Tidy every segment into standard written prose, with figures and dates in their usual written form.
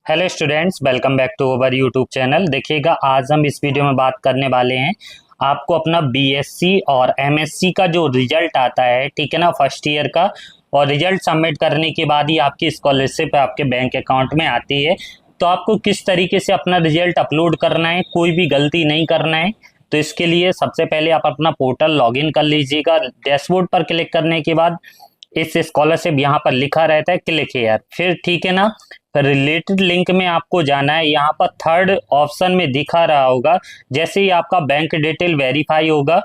Hello students, welcome back to our YouTube channel. देखिएगा, आज हम इस वीडियो में बात करने वाले हैं आपको अपना बीएससी और एमएससी का जो रिजल्ट आता है, ठीक है ना, फर्स्ट ईयर का। और रिजल्ट सबमिट करने के बाद ही आपकी स्कॉलरशिप आपके बैंक अकाउंट में आती है। तो आपको किस तरीके से अपना रिजल्ट अपलोड करना है, कोई भी गलती नहीं करना है। तो इसके लिए सबसे पहले आप अपना पोर्टल लॉगिन कर लीजिएगा। डैशबोर्ड पर क्लिक करने के बाद इस स्कॉलरशिप यहाँ पर लिखा रहता है क्लिक हियर, फिर ठीक है ना, फिर रिलेटेड लिंक में आपको जाना है। यहाँ पर थर्ड ऑप्शन में दिखा रहा होगा, जैसे ही आपका बैंक डिटेल वेरीफाई होगा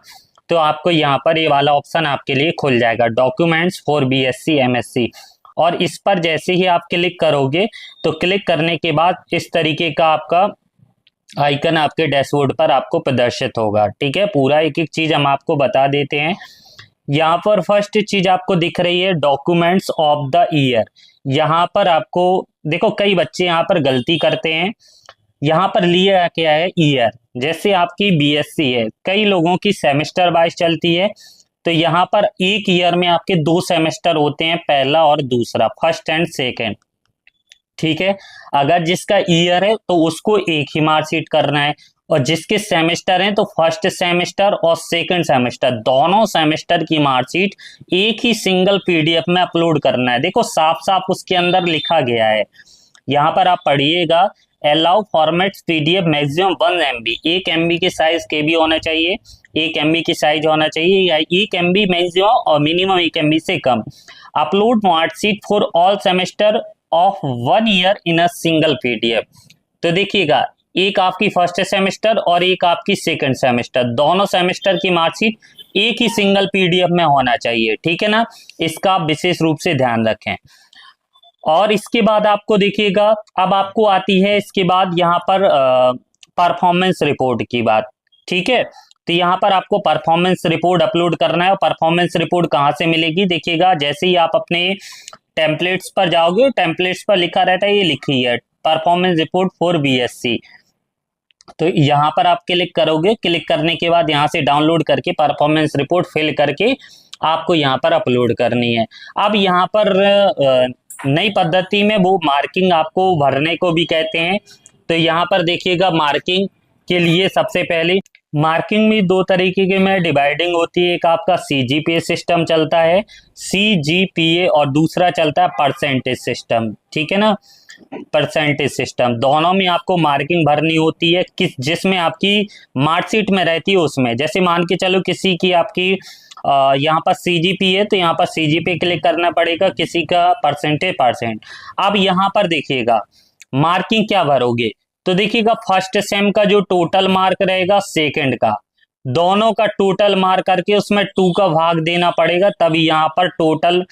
तो आपको यहाँ पर ये वाला ऑप्शन आपके लिए खुल जाएगा, डॉक्यूमेंट्स फॉर बीएससी एमएससी। और इस पर जैसे ही आप क्लिक करोगे तो क्लिक करने के बाद इस तरीके का आपका आइकन आपके डैशबोर्ड पर आपको प्रदर्शित होगा। ठीक है, पूरा एक एक चीज हम आपको बता देते हैं। यहाँ पर फर्स्ट चीज आपको दिख रही है डॉक्यूमेंट्स ऑफ द ईयर। यहाँ पर आपको देखो, कई बच्चे यहाँ पर गलती करते हैं। यहाँ पर लिया क्या है, ईयर। जैसे आपकी बीएससी है, कई लोगों की सेमेस्टर वाइज चलती है, तो यहाँ पर एक ईयर में आपके 2 सेमेस्टर होते हैं, पहला और दूसरा, फर्स्ट एंड सेकेंड। ठीक है, अगर जिसका ईयर है तो उसको एक ही मार्कशीट करना है, और जिसके सेमेस्टर हैं तो फर्स्ट सेमेस्टर और सेकंड सेमेस्टर, दोनों सेमेस्टर की मार्कशीट एक ही सिंगल पीडीएफ में अपलोड करना है। देखो, साफ साफ उसके अंदर लिखा गया है, यहाँ पर आप पढ़िएगा, allow formats PDF maximum 1 MB, 1 MB के साइज के भी होना चाहिए, 1 MB की साइज होना चाहिए, या 1 MB मैक्सिमम और मिनिमम 1 MB से कम। Upload marksheet for all semester of 1 year in a single PDF. तो देखिएगा, एक आपकी फर्स्ट सेमेस्टर और एक आपकी सेकंड सेमेस्टर, दोनों सेमेस्टर की मार्कशीट एक ही सिंगल पीडीएफ में होना चाहिए। ठीक है ना, इसका आप विशेष रूप से ध्यान रखें। और इसके बाद आपको देखिएगा, अब आपको आती है इसके बाद यहाँ पर परफॉर्मेंस रिपोर्ट की बात। ठीक है, तो यहाँ पर आपको परफॉर्मेंस रिपोर्ट अपलोड करना है। और परफॉर्मेंस रिपोर्ट कहाँ से मिलेगी, देखिएगा, जैसे ही आप अपने टेम्पलेट्स पर जाओगे, टेम्पलेट्स पर लिखा रहता है, ये लिखी है परफॉर्मेंस रिपोर्ट फॉर बीएससी। तो यहाँ पर आप क्लिक करोगे, क्लिक करने के बाद यहाँ से डाउनलोड करके परफॉर्मेंस रिपोर्ट फिल करके आपको यहाँ पर अपलोड करनी है। अब यहाँ पर नई पद्धति में वो मार्किंग आपको भरने को भी कहते हैं। तो यहाँ पर देखिएगा, मार्किंग के लिए सबसे पहले मार्किंग में 2 तरीके के में डिवाइडिंग होती है। एक आपका सीजीपीए सिस्टम चलता है, सीजीपीए, और दूसरा चलता है परसेंटेज सिस्टम। ठीक है ना, परसेंटेज सिस्टम, दोनों में आपको मार्किंग भरनी होती है, किस जिसमें आपकी मार्कशीट में रहती है उसमें। जैसे मान के चलो किसी की आपकी यहाँ पर सीजीपी है, तो यहाँ पर सीजीपी क्लिक करना पड़ेगा, किसी का परसेंट। अब यहाँ पर देखिएगा मार्किंग क्या भरोगे, तो देखिएगा फर्स्ट सेम का जो टोटल मार्क रहेगा, सेकंड का, दोनों का टोटल मार्क करके उसमें 2 का भाग देना पड़ेगा, तभी यहाँ पर टोटल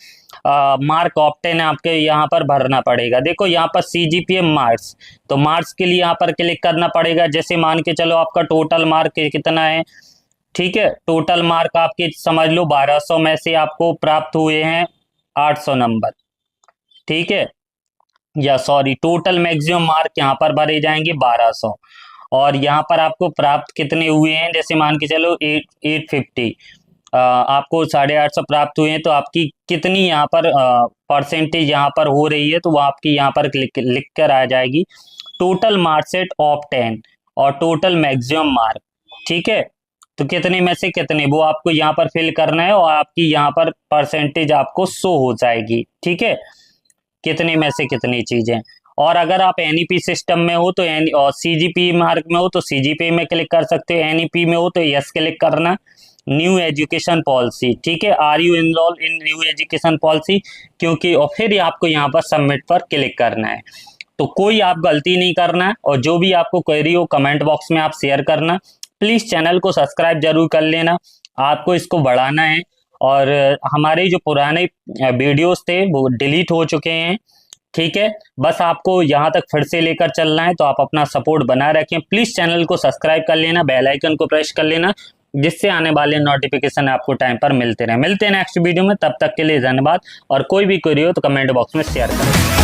मार्क ऑप्टेन आपके यहाँ पर भरना पड़ेगा। देखो, यहाँ पर सीजीपीए मार्क्स, तो मार्क्स के लिए यहाँ पर क्लिक करना पड़ेगा। जैसे मान के चलो आपका टोटल मार्क कितना है, ठीक है, टोटल मार्क आपके समझ लो 1200 में से आपको प्राप्त हुए हैं 800 नंबर। ठीक है, या सॉरी, टोटल मैक्सिमम मार्क यहाँ पर भरे जाएंगे 1200, और यहाँ पर आपको प्राप्त कितने हुए हैं, जैसे मान के चलो 850, आपको 850 प्राप्त हुए हैं, तो आपकी कितनी यहाँ पर परसेंटेज यहाँ पर हो रही है, तो वो आपकी यहाँ पर लिख कर आ जाएगी, टोटल मार्कशीट ऑफ 10 और टोटल मैक्सिमम मार्क। ठीक है, तो कितने में से कितने, वो आपको यहाँ पर फिल करना है, और आपकी यहाँ पर परसेंटेज आपको शो हो जाएगी। ठीक है, कितने में से कितनी चीजें। और अगर आप एनईपी सिस्टम में हो तो और सीजीपी मार्क में हो तो सीजीपी में क्लिक कर सकते हो, एनईपी में हो तो यस क्लिक करना, न्यू एजुकेशन पॉलिसी। ठीक है, are you enrol in new education policy, क्योंकि और फिर आपको यहाँ पर सबमिट पर क्लिक करना है। तो कोई आप गलती नहीं करना है, और जो भी आपको क्वेरी हो कमेंट बॉक्स में आप शेयर करना। प्लीज चैनल को सब्सक्राइब जरूर कर लेना, आपको इसको बढ़ाना है। और हमारे जो पुराने वीडियोस थे वो डिलीट हो चुके हैं। ठीक है, बस आपको यहाँ तक फिर से लेकर चलना है, तो आप अपना सपोर्ट बना रखें। प्लीज चैनल को सब्सक्राइब कर लेना, बेल आइकन को प्रेस कर लेना, जिससे आने वाले नोटिफिकेशन आपको टाइम पर मिलते रहे। मिलते हैं नेक्स्ट वीडियो में, तब तक के लिए धन्यवाद। और कोई भी क्वेरी हो तो कमेंट बॉक्स में शेयर करें।